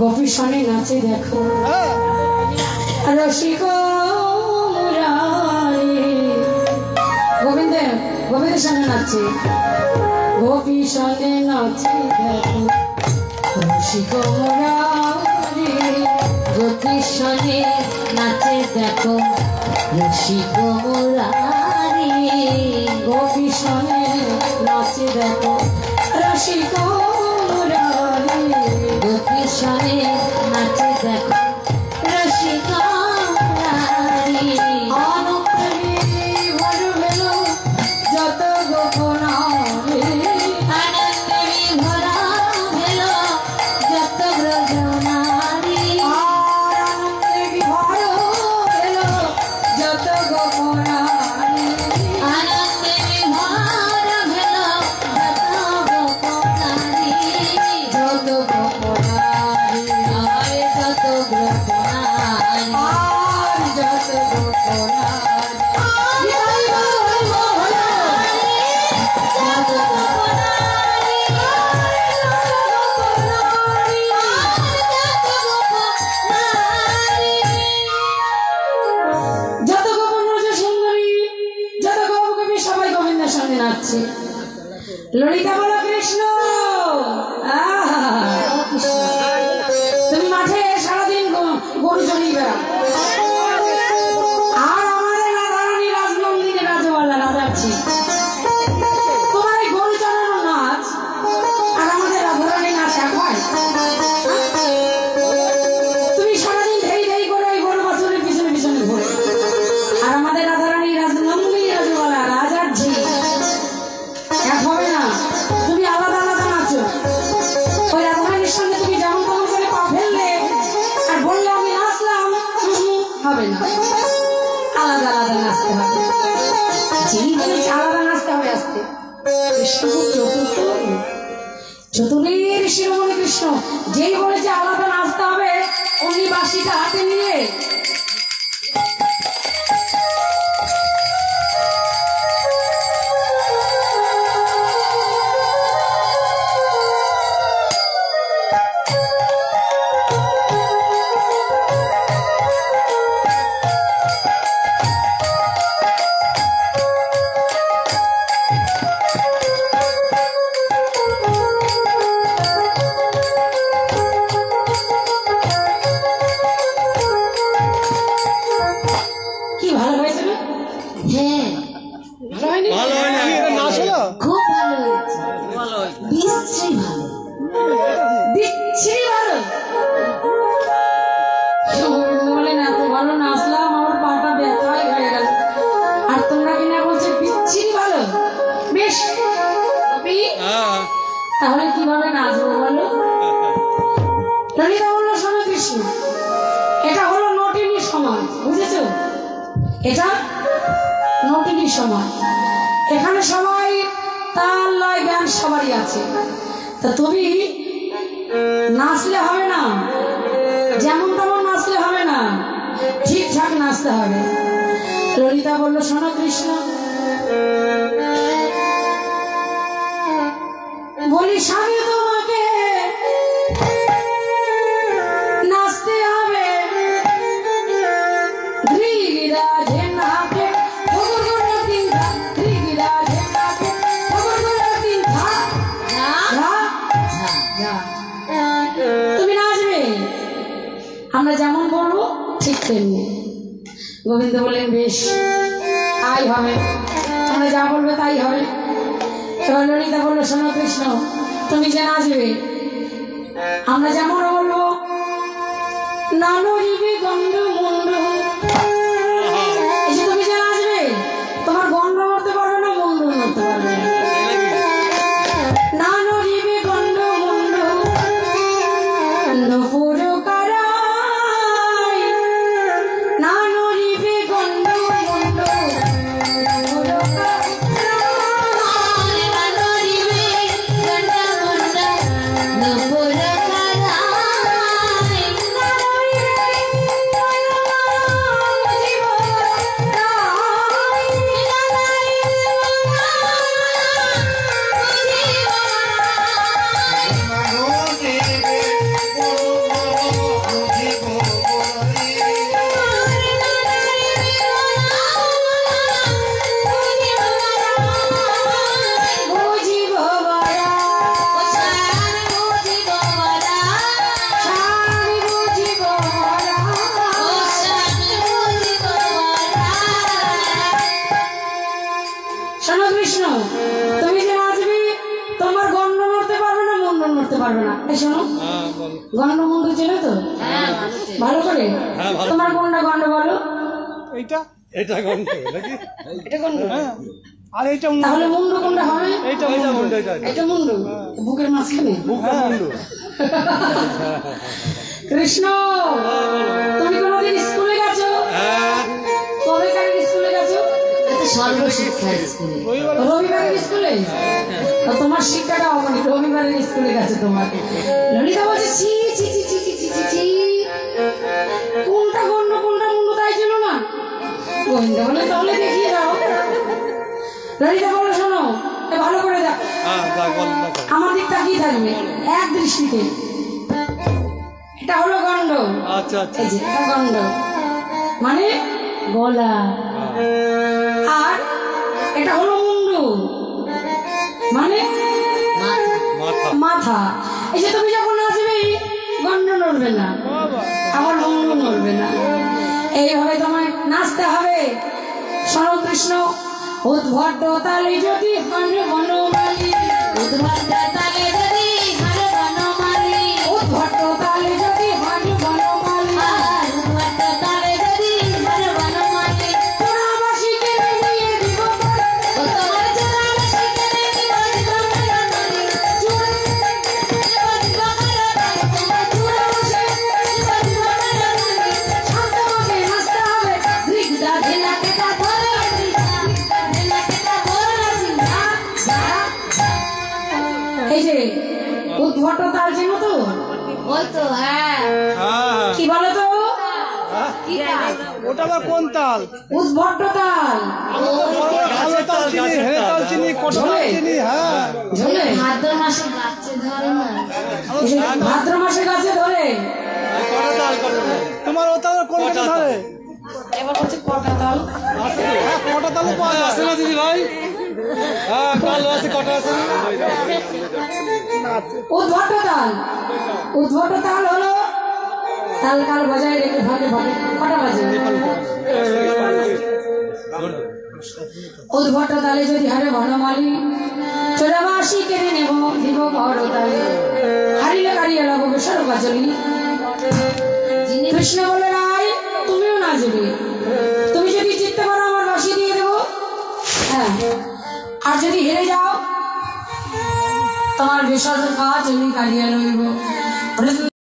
গোপী সনে নাচে দেখো রসিক গোবিন্দের গোবিন্দের সঙ্গে নাচে গোপী সনে নাচে দেখো রসিক মুরারি গোপী সনে নাচে দেখো রসিক মুরারি গোপী সনে নাচে দেখো রসিক মুরারি গোপী সনে নাচে দেখো রসিক মুরারি ললিতা বলো কৃষ্ণ তুমি মাঠে সারাদিন গরু চড়িয়ে বেড়াও আর আমাদের রাধারানী রাজনন্দিনী রাজওয়ালা রাজাচ্ছি তোমার এই গরু চড়ানো নাচ আর আমাদের রাধারানী নাচ এক হয় তুমি সারাদিন ধেই ধেই করে ওই গরু বাছুরের পিছনে পিছনে ঘুরে আর আমাদের রাধারানী রাজনন্দিনী রাজওয়ালা রাজাচ্ছি এক হবে না তুমি আলাদা আলাদা নাচো ওই রাধারানীর সঙ্গে তুমি যেমন তেমন করে পা ফেললে আর বললে আমি নাচলাম হবে না আলাদা আলাদা নাচতে হবে যেই বলেছে আলাদা নাচতে হবে আসতে কৃষ্ণ চতুর্থ চতুর্থের শিরোমণি কৃষ্ণ যেই বলেছে আলাদা নাচতে হবে অমনি বাঁশিটা হাতে নিয়ে তাহলে কিভাবে নাচবো বলো ললিতা বলল শোনো কৃষ্ণ এটা হলো নটিনী সমাজ বুঝেছো এটা নটিনী সমাজ এখানে সবাই তাল লয় গান সবারই আছে তা তুমি নাচলে হবে না যেমন তেমন নাচলে হবে না ঠিকঠাক নাচতে হবে ললিতা বলল শোনো কৃষ্ণ বলি স্বামী তোমাকে নাচতে হবে গিরিরাজে নাকে গিরিরাজে নাকে তুমি নাচবে আমরা যেমন বলবো ঠিক তেমনি গোবিন্দ বললেন বেশ তাই হবে আমরা যা বলবে তাই হবে এবার ললিতা বললো শোনো কৃষ্ণ তুমি যে নাচবে আমরা যেমন বলবো না নড়িবে গন্ধ মন্ড এসে তুমি যে নাচবে তোমার গন্ধ মরতে পারবে না মন্দ মরতে পারবে না নড়িবে গন্ধ মন্ড নপুর কারাই না নড়িবে গন্ধ মন্ড No গন্ড মুন্ডু চেনো তো? ভালো করে? তোমার কোনটা গন্ড বলো? এইটা এটা গন্ড নাকি? এটা গন্ড। আর এইটা তাহলে মুন্ডু কোনটা হবে? এইটা মুন্ডু। এটা মুন্ডু, বুকের মাঝখানে। মুন্ডু। কৃষ্ণ, তুমি কোনদিন স্কুলে গেছো? কবেকার স্কুলে গেছো? সর্বশিক্ষা স্কুলে। রবিবারের স্কুলে? তোমার শিক্ষাটা অমনি, রবিবারের স্কুলে গেছে তোমার। ললিতা বলছে ছি ছি ছি ছি ছি ছি ছি ছি, কোনটা গণ্য কোনটা মুন্ডু তাই ছিল না। গোবিন্দা বলে তাহলে দেখিয়ে দাও। ললিতা বলো শোনো, ভালো করে দাও, আমার দিকটা কি থাকবে এক দৃষ্টিতে। এটা হলো গণ্ড। আচ্ছা আচ্ছা, এই যে এটা গণ্ড মানে গলা, আর এটা হলো মুন্ডু মানে মাথা। এই যে তুমি যখন নাচবে গণ্ড নড়বে না, আবার মুন্ডু নড়বে না, এইভাবে তোমায় নাচতে হবে। শোনো কৃষ্ণ, উদ্ভট তালে যদি হান বনমালী, উদ্ভট তালে যদি হান বনমালী, উদ্ভট তালে যদি হান বনমালী, উদ্ভট তালে যদি হান বনমালী, চোরাবাসীকে নিয়ে দিব বলে, তোমার চোরাবাসীকে নিয়ে দিব বলে, তোমার চোরাবাসী শান্তভাবে নাচতে হবে। ধিগদা ধিলা কেটা ধরে, এই যে উদ্ভট তাল চেনো তো? ওই তো হ্যাঁ, কি বলো তো? ওটা আবার কোন তাল? উদ্ভট তাল। ভালো তাল চিনি, হে তাল চিনি, কত তাল চিনি। হ্যাঁ, ঝোলে ভাদ্র মাসে গাছে ধরে না। এই যে ভাদ্র মাসে গাছে ধরে। তোমার ও তাল কোন গাছে ধরে? এবার হচ্ছে কটা তাল। হ্যাঁ, কটা তাল পাওয়া যায়। আছে না দিদি ভাই? হ্যাঁ, কালো আছে, কটা আছে? উদ্ভট তাল, উদ্ভট তাল হলো তাল কাল বাজায় রেখে ভাগে ভাগে কটা বাজে। উদ্ভট তালে যদি হারে বনমালী, চোরাবাসী কেড়ে নেব দিব বড় তালে, হারিলে কারিয়ে লাগো বেসর বাজলি। কৃষ্ণ বলে রাই তুমিও নাচবে, তুমি যদি জিততে পারো আমার বাসি দিয়ে দেবো। হ্যাঁ, আর যদি হেরে যাও তোমার বেসর কাজ আমি কারিয়ে লইব।